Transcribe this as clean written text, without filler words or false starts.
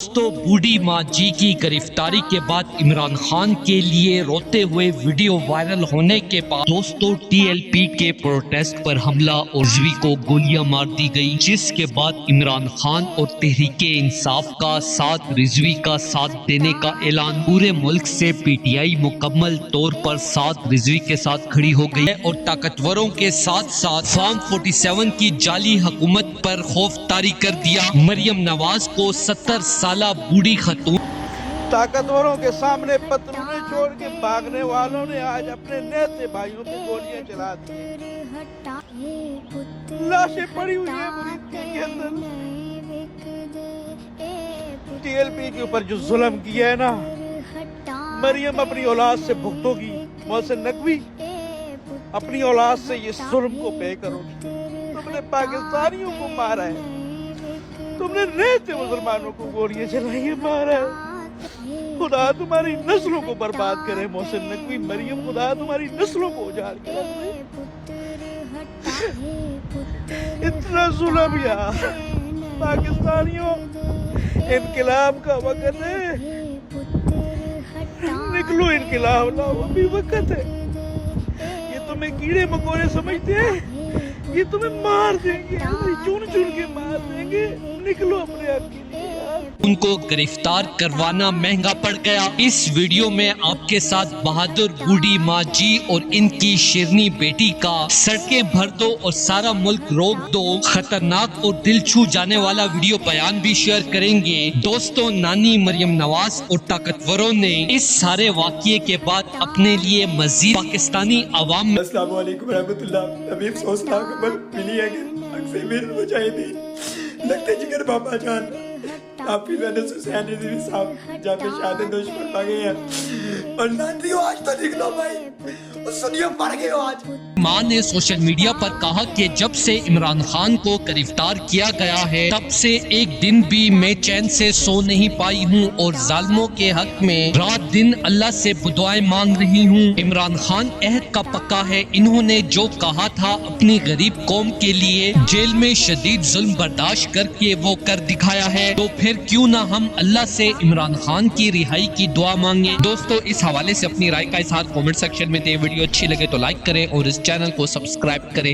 دوستو بوڑھی ماں جی کی گرفتاری کے بعد عمران خان کے لیے روتے ہوئے ویڈیو وائرل ہونے کے بعد دوستو ٹی ایل پی کے پروٹیسٹ پر حملہ اور رضوی کو گولیاں مار دی گئی، جس کے بعد عمران خان اور تحریک انصاف کا ساتھ رضوی کا ساتھ دینے کا اعلان۔ پورے ملک سے پی ٹی آئی مکمل طور پر ساتھ رضوی کے ساتھ کھڑی ہو گئی ہے اور طاقتوروں کے ساتھ ساتھ فارم 47 کی جعلی حکومت پر خوف طاری کر دیا۔ مریم نواز کو 70 سالہ بوڑھی خاتون طاقتوروں کے سامنے پتلونیں چھوڑ کے بھاگنے والوں نے آج اپنے نیتے بھائیوں پہ گولیاں چلا دی، لاشیں پڑی ہوئی ہیں مریدین کے اندر۔ ٹی ایل پی کے اوپر جو ظلم کیا ہے نا، مریم اپنی اولاد سے بھگتو گی، محسن نقوی اپنی اولاد سے یہ ظلم کو پے کرو گی۔ تم نے پاکستانیوں کو مارا ہے، تم نے رہتے مسلمانوں کو گولیاں چلائی ہیں، مارا ہے۔ خدا تمہاری نسلوں کو برباد کرے محسن نقوی، مریم خدا تمہاری نسلوں کو اجاڑ کے رکھ دے۔ اتنا ظلم یار پاکستانیوں، انقلاب کا وقت ہے، نکلو انقلاب لاؤ، ابھی وقت ہے۔ یہ تمہیں کیڑے مکوڑے سمجھتے ہیں، یہ تمہیں مار دیں گے، چن چن کے مار دیں گے، نکلو اپنے حق کے لیے یار۔ ان کو گرفتار کروانا مہنگا پڑ گیا۔ اس ویڈیو میں آپ کے ساتھ بہادر بوڑھی ماں جی اور ان کی شیرنی بیٹی کا سڑکیں بھر دو اور سارا ملک روک دو خطرناک اور دل چھو جانے والا ویڈیو بیان بھی شیئر کریں گے۔ دوستوں، نانی مریم نواز اور طاقتوروں نے اس سارے واقعے کے بعد اپنے لیے مزید پاکستانی عوام میں السلام علیکم ورحمۃ اللہ۔ ابھی افسوسناک خبر ملی ہے کہ اکثر مجاہدین لگتے جگر بابا جان حافظ انس حسین رضوی صاحب جہاں پہ شہادت دشمن پا گئے ہیں، اور ناندیو آج تو نکلو بھائی، سنیو پڑ گئے ہو آج۔ ماں نے سوشل میڈیا پر کہا کہ جب سے عمران خان کو گرفتار کیا گیا ہے تب سے ایک دن بھی میں چین سے سو نہیں پائی ہوں اور ظالموں کے حق میں رات دن اللہ سے دعائیں مانگ رہی ہوں۔ عمران خان عہد کا پکا ہے، انہوں نے جو کہا تھا اپنی غریب قوم کے لیے جیل میں شدید ظلم برداشت کر کے وہ کر دکھایا ہے، تو پھر کیوں نہ ہم اللہ سے عمران خان کی رہائی کی دعا مانگیں۔ دوستو، اس حوالے سے اپنی رائے کا اظہار کامنٹ سیکشن میں دیں۔ ویڈیو اچھی لگے تو لائک کریں اور اس چینل کو سبسکرائب کریں۔